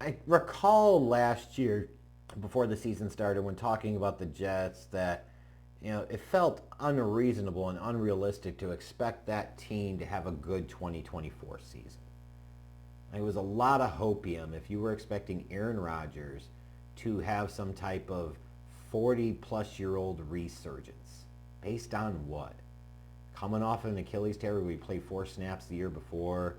I recall last year, before the season started, when talking about the Jets, that it felt unreasonable and unrealistic to expect that team to have a good 2024 season. It was a lot of hopium if you were expecting Aaron Rodgers to have some type of 40-plus-year-old resurgence. Based on what? Coming off an Achilles tear where we played 4 snaps the year before.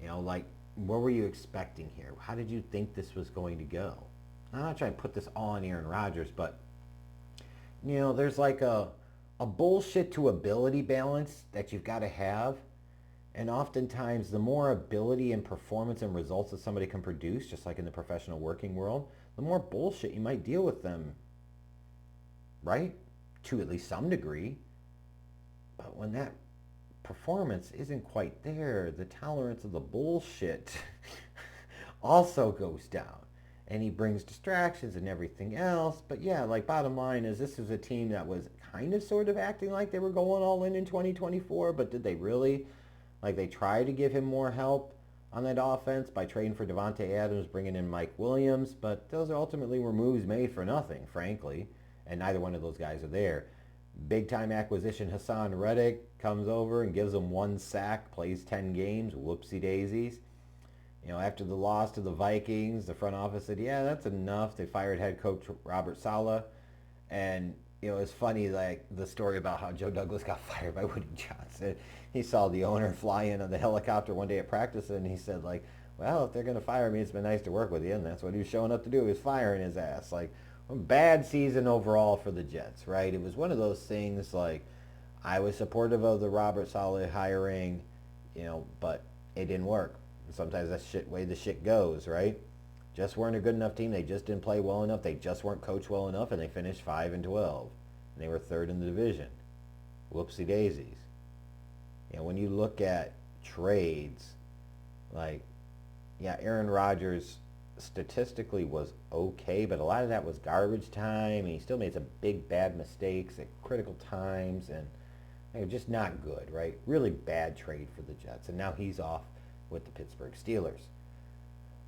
Like, what were you expecting here? How did you think this was going to go? I'm not trying to put this all on Aaron Rodgers, but there's like a bullshit to ability balance that you've got to have. And oftentimes, the more ability and performance and results that somebody can produce, just like in the professional working world, the more bullshit you might deal with them, right? To at least some degree. But when that performance isn't quite there, the tolerance of the bullshit also goes down. And he brings distractions and everything else. But yeah, like bottom line is this is a team that was kind of sort of acting like they were going all in 2024, but did they really? Like they tried to give him more help on that offense by trading for Davante Adams, bringing in Mike Williams, but those ultimately were moves made for nothing, frankly, and neither one of those guys are there. Big time acquisition Hassan Reddick comes over and gives them 1 sack, plays 10 games, whoopsie daisies. After the loss to the Vikings, the front office said, yeah, that's enough. They fired head coach Robert Saleh. And, it's funny, like the story about how Joe Douglas got fired by Woody Johnson. He saw the owner fly in on the helicopter one day at practice, and he said, like, well, if they're going to fire me, it's been nice to work with you. And that's what he was showing up to do. He was firing his ass. Like, a bad season overall for the Jets, right? It was one of those things, like, I was supportive of the Robert Saleh hiring, but it didn't work. Sometimes that's way the shit goes, right? Just weren't a good enough team. They just didn't play well enough. They just weren't coached well enough, and they finished 5-12. And they were third in the division. Whoopsie daisies. When you look at trades, like, yeah, Aaron Rodgers statistically was okay, but a lot of that was garbage time, and he still made some big bad mistakes at critical times, and just not good, right? Really bad trade for the Jets, and now he's off with the Pittsburgh Steelers.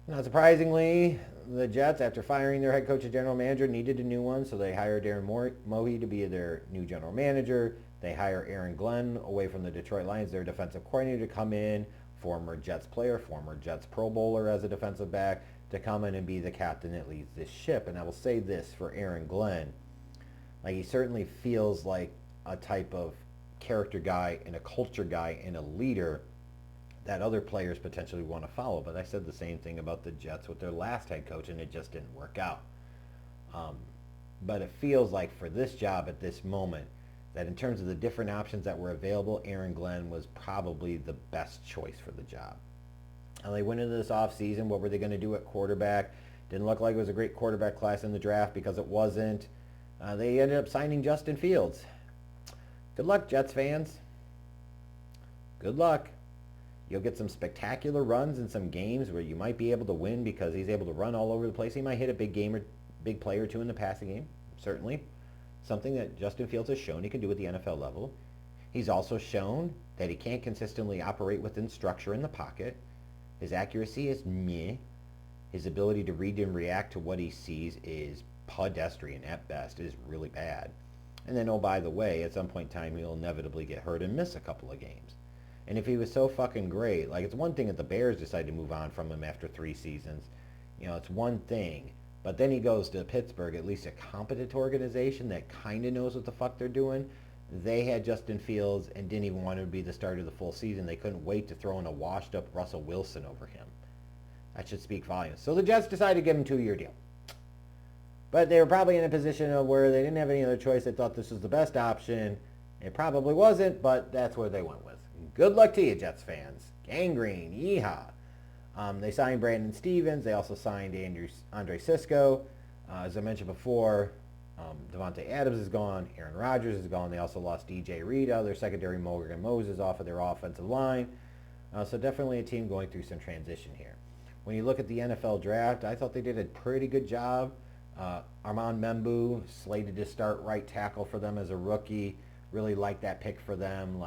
Not surprisingly, the Jets, after firing their head coach and general manager, needed a new one, so they hired Darren Mohe to be their new general manager. They hire Aaron Glenn away from the Detroit Lions, their defensive coordinator, to come in, former Jets player, former Jets Pro Bowler as a defensive back, to come in and be the captain that leads this ship. And I will say this for Aaron Glenn. Like, he certainly feels like a type of character guy and a culture guy and a leader that other players potentially want to follow. But I said the same thing about the Jets with their last head coach, and it just didn't work out. But it feels like for this job at this moment, that in terms of the different options that were available, Aaron Glenn was probably the best choice for the job. And they went into this offseason. What were they going to do at quarterback? Didn't look like it was a great quarterback class in the draft because it wasn't. They ended up signing Justin Fields. Good luck, Jets fans. Good luck. You'll get some spectacular runs in some games where you might be able to win because he's able to run all over the place. He might hit a big play or two in the passing game, certainly. Something that Justin Fields has shown he can do at the NFL level. He's also shown that he can't consistently operate within structure in the pocket. His accuracy is meh. His ability to read and react to what he sees is pedestrian at best. It is really bad. And then, oh, by the way, at some point in time, he'll inevitably get hurt and miss a couple of games. And if he was so fucking great, like, it's one thing that the Bears decided to move on from him after 3 seasons. It's one thing. But then he goes to Pittsburgh, at least a competent organization that kind of knows what the fuck they're doing. They had Justin Fields and didn't even want him to be the starter of the full season. They couldn't wait to throw in a washed-up Russell Wilson over him. That should speak volumes. So the Jets decided to give him a 2-year deal. But they were probably in a position of where they didn't have any other choice. They thought this was the best option. It probably wasn't, but that's where they went with. Good luck to you, Jets fans. Gangrene, yeehaw. They signed Brandon Stevens. They also signed Andre Cisco. As I mentioned before, Davante Adams is gone. Aaron Rodgers is gone. They also lost DJ Reed, their secondary, Morgan Moses, off of their offensive line. So definitely a team going through some transition here. When you look at the NFL draft, I thought they did a pretty good job. Armand Membu, slated to start right tackle for them as a rookie. Really like that pick for them,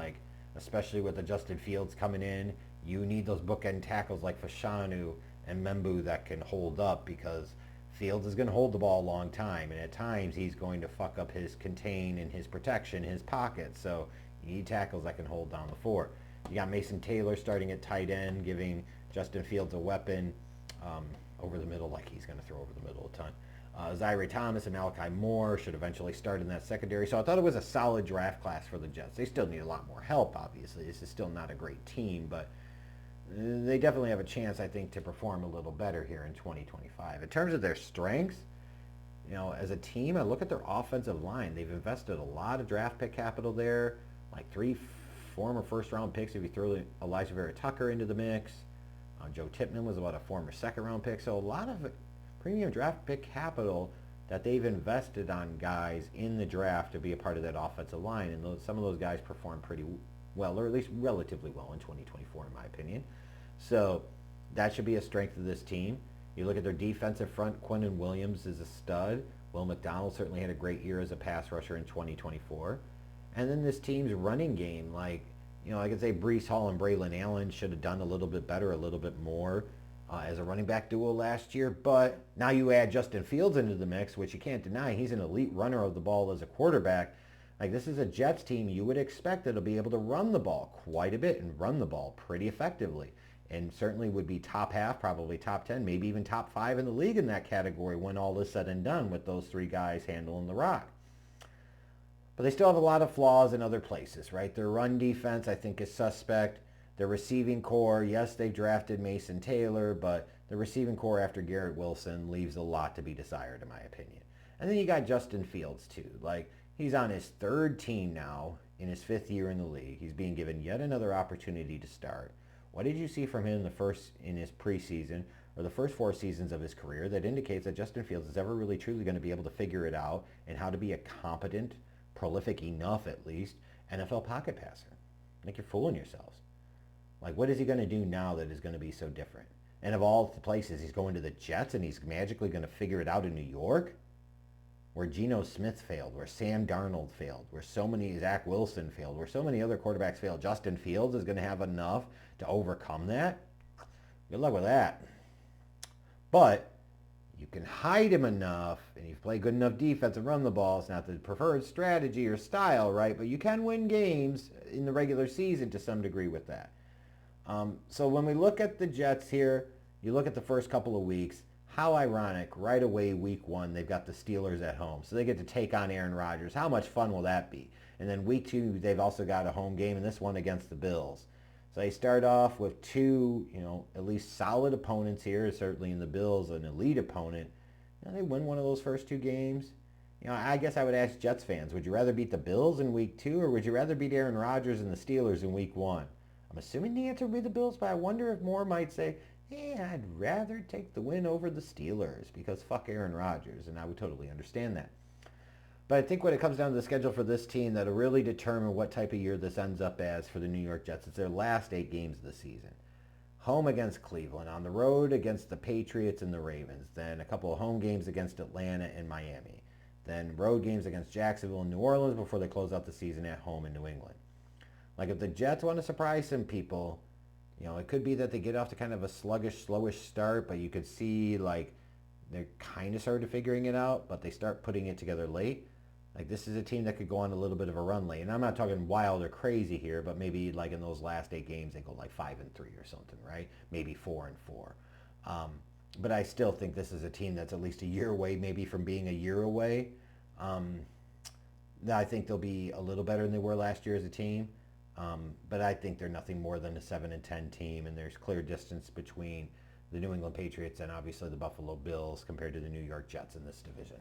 especially with the Justin Fields coming in. You need those bookend tackles like Fashanu and Membu that can hold up, because Fields is going to hold the ball a long time, and at times he's going to fuck up his contain and his protection, his pocket. So you need tackles that can hold down the fort. You got Mason Taylor starting at tight end, giving Justin Fields a weapon over the middle, like he's going to throw over the middle a ton. Zaire Thomas and Malachi Moore should eventually start in that secondary. So I thought it was a solid draft class for the Jets. They still need a lot more help, obviously. This is still not a great team, but they definitely have a chance, I think, to perform a little better here in 2025. In terms of their strengths, as a team, I look at their offensive line. They've invested a lot of draft pick capital there, like 3 former first-round picks if you throw Elijah Vera Tucker into the mix. Joe Tippmann was about a former second-round pick. So a lot of premium draft pick capital that they've invested on guys in the draft to be a part of that offensive line. And some of those guys performed pretty well, or at least relatively well in 2024, in my opinion. So that should be a strength of this team. You look at their defensive front, Quinnen Williams is a stud. Will McDonald certainly had a great year as a pass rusher in 2024. And then this team's running game, I could say Breece Hall and Braylon Allen should have done a little bit better, a little bit more as a running back duo last year. But now you add Justin Fields into the mix, which you can't deny. He's an elite runner of the ball as a quarterback. This is a Jets team you would expect that'll be able to run the ball quite a bit and run the ball pretty effectively. And certainly would be top half, probably top 10, maybe even top 5 in the league in that category when all is said and done with those 3 guys handling the rock. But they still have a lot of flaws in other places, right? Their run defense, I think, is suspect. Their receiving core, yes, they drafted Mason Taylor, but the receiving core after Garrett Wilson leaves a lot to be desired, in my opinion. And then you got Justin Fields, too. He's on his 3rd team now in his 5th year in the league. He's being given yet another opportunity to start. What did you see from him in his preseason or the first 4 seasons of his career that indicates that Justin Fields is ever really truly going to be able to figure it out and how to be a competent, prolific enough at least, NFL pocket passer? You're fooling yourselves. What is he going to do now that is going to be so different? And of all the places, he's going to the Jets and he's magically going to figure it out in New York? Where Geno Smith failed, where Sam Darnold failed, where Zach Wilson failed, where so many other quarterbacks failed. Justin Fields is going to have enough to overcome that? Good luck with that. But you can hide him enough, and you play good enough defense and run the ball. It's not the preferred strategy or style, right? But you can win games in the regular season to some degree with that. So when we look at the Jets here, you look at the first couple of weeks, how ironic, right away week 1, they've got the Steelers at home. So they get to take on Aaron Rodgers. How much fun will that be? And then week 2, they've also got a home game, and this one against the Bills. So they start off with 2, at least solid opponents here, certainly in the Bills, an elite opponent. They win one of those first 2 games. I guess I would ask Jets fans, would you rather beat the Bills in week 2, or would you rather beat Aaron Rodgers and the Steelers in week 1? I'm assuming the answer would be the Bills, but I wonder if more might say, I'd rather take the win over the Steelers because fuck Aaron Rodgers, and I would totally understand that. But I think when it comes down to the schedule for this team, that'll really determine what type of year this ends up as for the New York Jets. It's their last 8 games of the season. Home against Cleveland, on the road against the Patriots and the Ravens, then a couple of home games against Atlanta and Miami, then road games against Jacksonville and New Orleans before they close out the season at home in New England. If the Jets want to surprise some people, it could be that they get off to kind of a sluggish, slowish start, but you could see they're kind of started figuring it out, but they start putting it together late. This is a team that could go on a little bit of a run late. And I'm not talking wild or crazy here, but maybe in those last 8 games, they go 5-3 or something, right? Maybe 4-4. But I still think this is a team that's at least a year away, maybe from being a year away. I think they'll be a little better than they were last year as a team. But I think they're nothing more than a 7-10 team, and there's clear distance between the New England Patriots and obviously the Buffalo Bills compared to the New York Jets in this division.